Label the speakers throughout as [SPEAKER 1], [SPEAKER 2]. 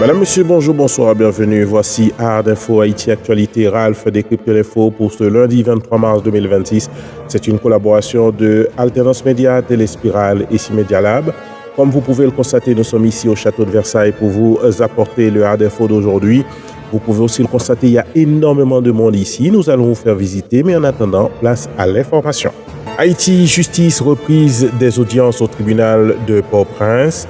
[SPEAKER 1] Madame, Monsieur, bonjour, bonsoir, bienvenue. Voici Hard Info Haïti Actualité. Ralph décrypte l'info pour ce lundi 23 mars 2026. C'est une collaboration de Alternance Média, Téléspirale et Cimédia Lab. Comme vous pouvez le constater, nous sommes ici au château de Versailles pour vous apporter le Hard Info d'aujourd'hui. Vous pouvez aussi le constater, il y a énormément de monde ici. Nous allons vous faire visiter, mais en attendant, place à l'information. Haïti Justice, reprise des audiences au tribunal de Port-au-Prince.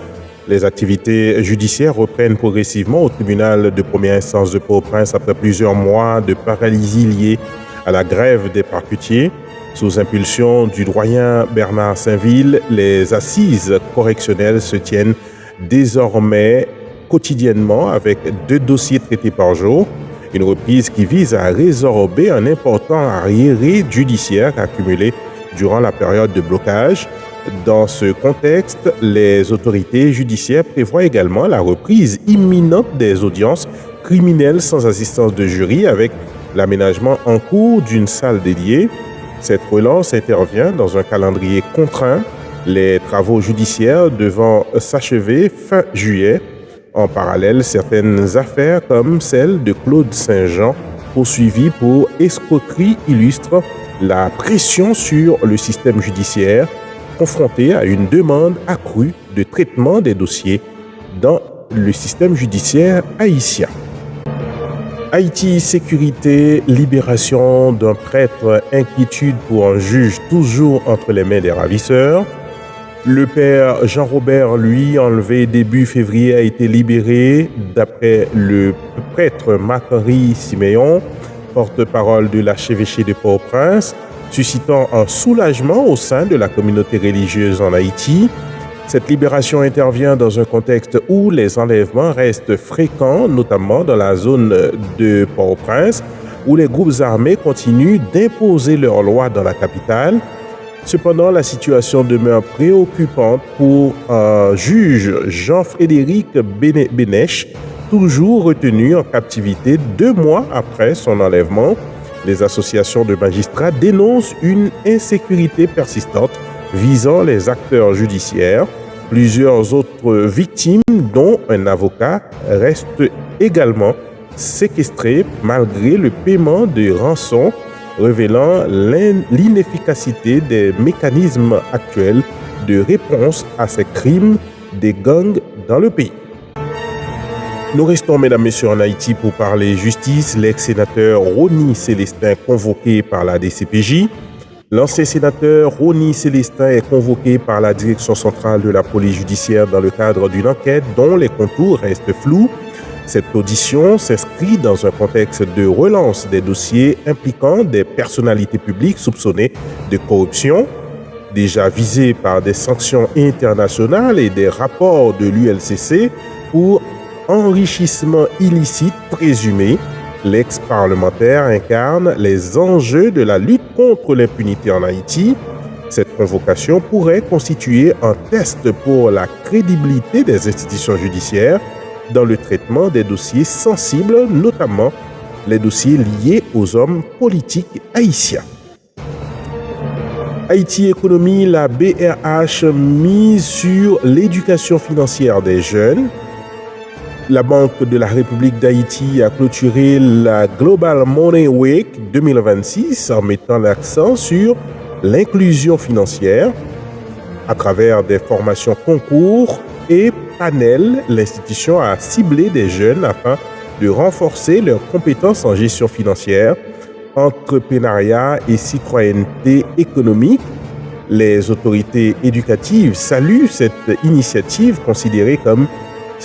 [SPEAKER 1] Les activités judiciaires reprennent progressivement au tribunal de première instance de Port-au-Prince après plusieurs mois de paralysie liée à la grève des parquetiers. Sous impulsion du doyen Bernard Saint-Ville, les assises correctionnelles se tiennent désormais quotidiennement avec 2 dossiers traités par jour. Une reprise qui vise à résorber un important arriéré judiciaire accumulé durant la période de blocage. Dans ce contexte, les autorités judiciaires prévoient également la reprise imminente des audiences criminelles sans assistance de jury avec l'aménagement en cours d'une salle dédiée. Cette relance intervient dans un calendrier contraint, les travaux judiciaires devant s'achever fin juillet. En parallèle, certaines affaires comme celle de Claude Saint-Jean, poursuivi pour escroquerie, illustrent la pression sur le système judiciaire, confronté à une demande accrue de traitement des dossiers dans le système judiciaire haïtien. Haïti Sécurité, libération d'un prêtre, inquiétude pour un juge toujours entre les mains des ravisseurs. Le père Jean-Robert, lui, enlevé début février, a été libéré d'après le prêtre Macari Siméon, porte-parole de l'archevêché de Port-au-Prince, suscitant un soulagement au sein de la communauté religieuse en Haïti. Cette libération intervient dans un contexte où les enlèvements restent fréquents, notamment dans la zone de Port-au-Prince, où les groupes armés continuent d'imposer leurs lois dans la capitale. Cependant, la situation demeure préoccupante pour un juge, Jean-Frédéric Bénèche, toujours retenu en captivité 2 mois après son enlèvement. Les associations de magistrats dénoncent une insécurité persistante visant les acteurs judiciaires. Plusieurs autres victimes, dont un avocat, restent également séquestrées malgré le paiement de rançons, révélant l'inefficacité des mécanismes actuels de réponse à ces crimes des gangs dans le pays. Nous restons, mesdames, messieurs, en Haïti pour parler justice. L'ex-sénateur Rony Célestin convoqué par la DCPJ. L'ancien sénateur Rony Célestin est convoqué par la direction centrale de la police judiciaire dans le cadre d'une enquête dont les contours restent flous. Cette audition s'inscrit dans un contexte de relance des dossiers impliquant des personnalités publiques soupçonnées de corruption, déjà visées par des sanctions internationales et des rapports de l'ULCC pour enrichissement illicite présumé. L'ex-parlementaire incarne les enjeux de la lutte contre l'impunité en Haïti. Cette convocation pourrait constituer un test pour la crédibilité des institutions judiciaires dans le traitement des dossiers sensibles, notamment les dossiers liés aux hommes politiques haïtiens. Haïti Économie, la BRH mise sur l'éducation financière des jeunes. La Banque de la République d'Haïti a clôturé la Global Money Week 2026 en mettant l'accent sur l'inclusion financière. À travers des formations concours et panels, l'institution a ciblé des jeunes afin de renforcer leurs compétences en gestion financière, entrepreneuriat et citoyenneté économique. Les autorités éducatives saluent cette initiative considérée comme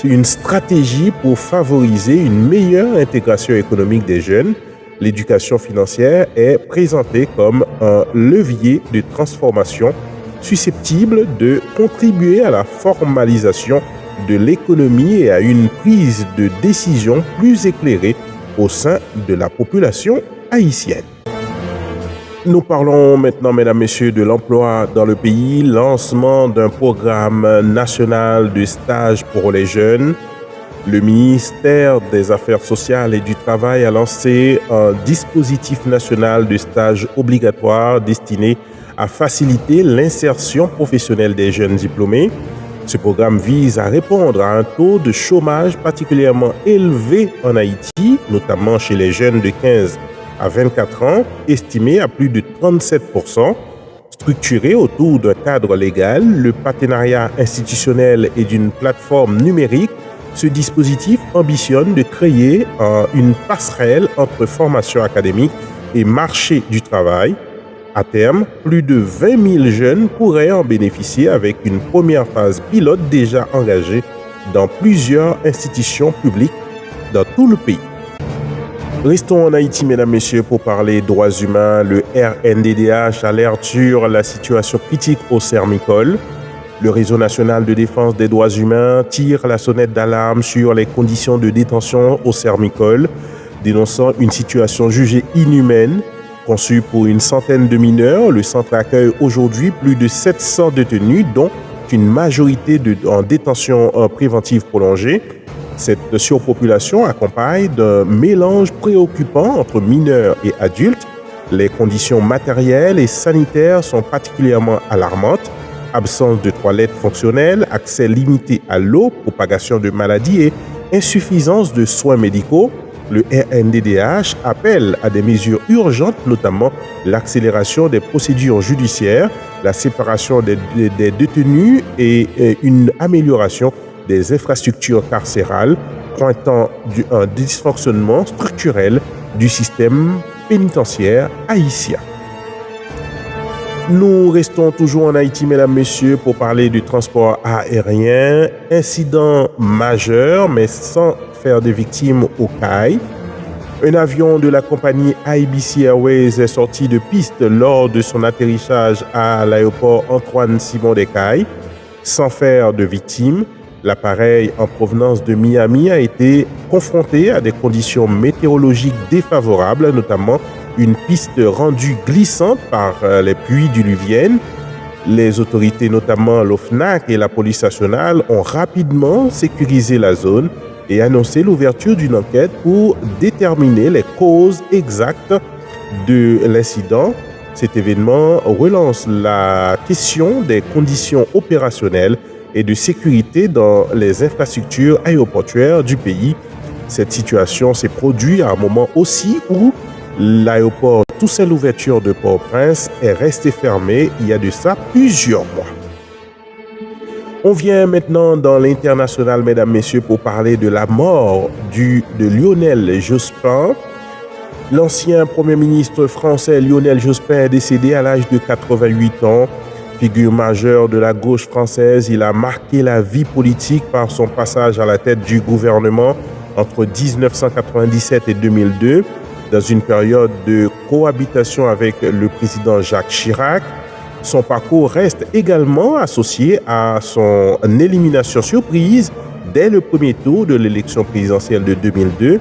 [SPEAKER 1] une stratégie pour favoriser une meilleure intégration économique des jeunes. L'éducation financière est présentée comme un levier de transformation susceptible de contribuer à la formalisation de l'économie et à une prise de décision plus éclairée au sein de la population haïtienne. Nous parlons maintenant, mesdames, messieurs, de l'emploi dans le pays, lancement d'un programme national de stage pour les jeunes. Le ministère des Affaires sociales et du Travail a lancé un dispositif national de stage obligatoire destiné à faciliter l'insertion professionnelle des jeunes diplômés. Ce programme vise à répondre à un taux de chômage particulièrement élevé en Haïti, notamment chez les jeunes de 15 à 24 ans, estimé à plus de 37%. Structuré autour d'un cadre légal, le partenariat institutionnel et d'une plateforme numérique, ce dispositif ambitionne de créer une passerelle entre formation académique et marché du travail. À terme, plus de 20 000 jeunes pourraient en bénéficier avec une première phase pilote déjà engagée dans plusieurs institutions publiques dans tout le pays. Restons en Haïti, mesdames, messieurs, pour parler droits humains. Le RNDDH alerte sur la situation critique au Sermicole. Le Réseau national de défense des droits humains tire la sonnette d'alarme sur les conditions de détention au Sermicole, dénonçant une situation jugée inhumaine. Conçu pour une centaine de mineurs, le centre accueille aujourd'hui plus de 700 détenus, dont une majorité en détention préventive prolongée. Cette surpopulation accompagne d'un mélange préoccupant entre mineurs et adultes. Les conditions matérielles et sanitaires sont particulièrement alarmantes. Absence de toilettes fonctionnelles, accès limité à l'eau, propagation de maladies et insuffisance de soins médicaux. Le RNDDH appelle à des mesures urgentes, notamment l'accélération des procédures judiciaires, la séparation des détenus et une amélioration des infrastructures carcérales, pointant un dysfonctionnement structurel du système pénitentiaire haïtien. Nous restons toujours en Haïti, mesdames, messieurs, pour parler du transport aérien. Incident majeur, mais sans faire de victimes au CAI. Un avion de la compagnie IBC Airways est sorti de piste lors de son atterrissage à l'aéroport Antoine-Simon des Cayes, sans faire de victimes. L'appareil en provenance de Miami a été confronté à des conditions météorologiques défavorables, notamment une piste rendue glissante par les pluies diluviennes. Les autorités, notamment l'OFNAC et la police nationale, ont rapidement sécurisé la zone et annoncé l'ouverture d'une enquête pour déterminer les causes exactes de l'incident. Cet événement relance la question des conditions opérationnelles et de sécurité dans les infrastructures aéroportuaires du pays. Cette situation s'est produite à un moment aussi où l'aéroport Toussaint-Louverture de Port-au-Prince est resté fermé il y a de ça plusieurs mois. On vient maintenant dans l'international, mesdames, messieurs, pour parler de la mort de Lionel Jospin. L'ancien Premier ministre français Lionel Jospin est décédé à l'âge de 88 ans. Figure majeure de la gauche française, il a marqué la vie politique par son passage à la tête du gouvernement entre 1997 et 2002, dans une période de cohabitation avec le président Jacques Chirac. Son parcours reste également associé à son élimination surprise dès le premier tour de l'élection présidentielle de 2002,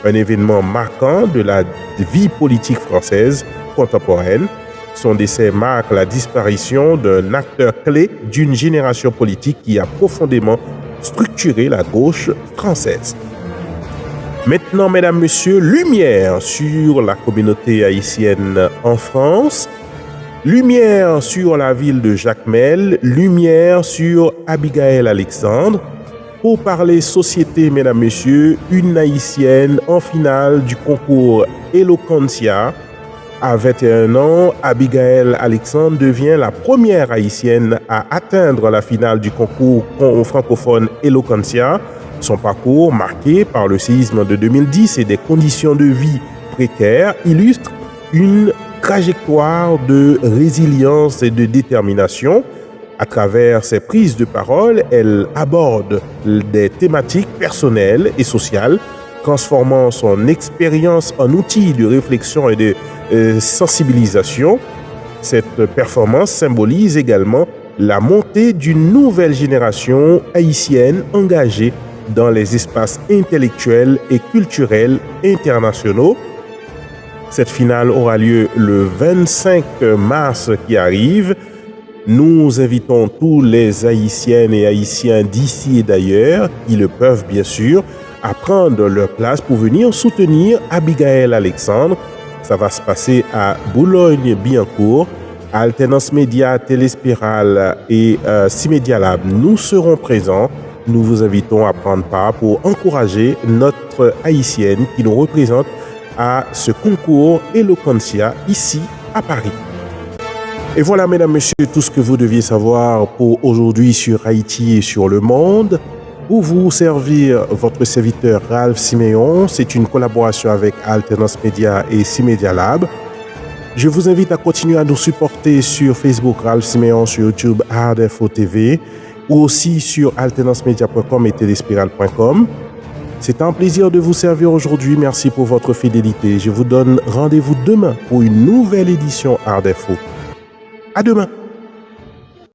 [SPEAKER 1] un événement marquant de la vie politique française contemporaine. Son décès marque la disparition d'un acteur clé d'une génération politique qui a profondément structuré la gauche française. Maintenant, mesdames, messieurs, lumière sur la communauté haïtienne en France, lumière sur la ville de Jacmel, lumière sur Abigail Alexandre. Pour parler société, mesdames, messieurs, une haïtienne en finale du concours Eloquentia. À 21 ans, Abigail Alexandre devient la première haïtienne à atteindre la finale du concours francophone Eloquentia. Son parcours, marqué par le séisme de 2010 et des conditions de vie précaires, illustre une trajectoire de résilience et de détermination. À travers ses prises de parole, elle aborde des thématiques personnelles et sociales, transformant son expérience en outil de réflexion et de sensibilisation. Cette performance symbolise également la montée d'une nouvelle génération haïtienne engagée dans les espaces intellectuels et culturels internationaux. Cette finale aura lieu le 25 mars qui arrive. Nous invitons tous les Haïtiennes et Haïtiens d'ici et d'ailleurs, qui le peuvent bien sûr, à prendre leur place pour venir soutenir Abigail Alexandre. Ça va se passer à Boulogne-Billancourt Alternance Média, Téléspirale et C-Media Lab, nous serons présents. Nous vous invitons à prendre part pour encourager notre haïtienne qui nous représente à ce concours Eloquentia ici à Paris. Et voilà, mesdames, messieurs, tout ce que vous deviez savoir pour aujourd'hui sur Haïti et sur le monde. Pour vous servir, votre serviteur Ralph Siméon, c'est une collaboration avec Alternance Média et C-Media Lab. Je vous invite à continuer à nous supporter sur Facebook Ralph Siméon, sur YouTube ARDFO TV ou aussi sur alternancmedia.com et téléspirale.com. C'est un plaisir de vous servir aujourd'hui. Merci pour votre fidélité. Je vous donne rendez-vous demain pour une nouvelle édition ARDFO. À demain.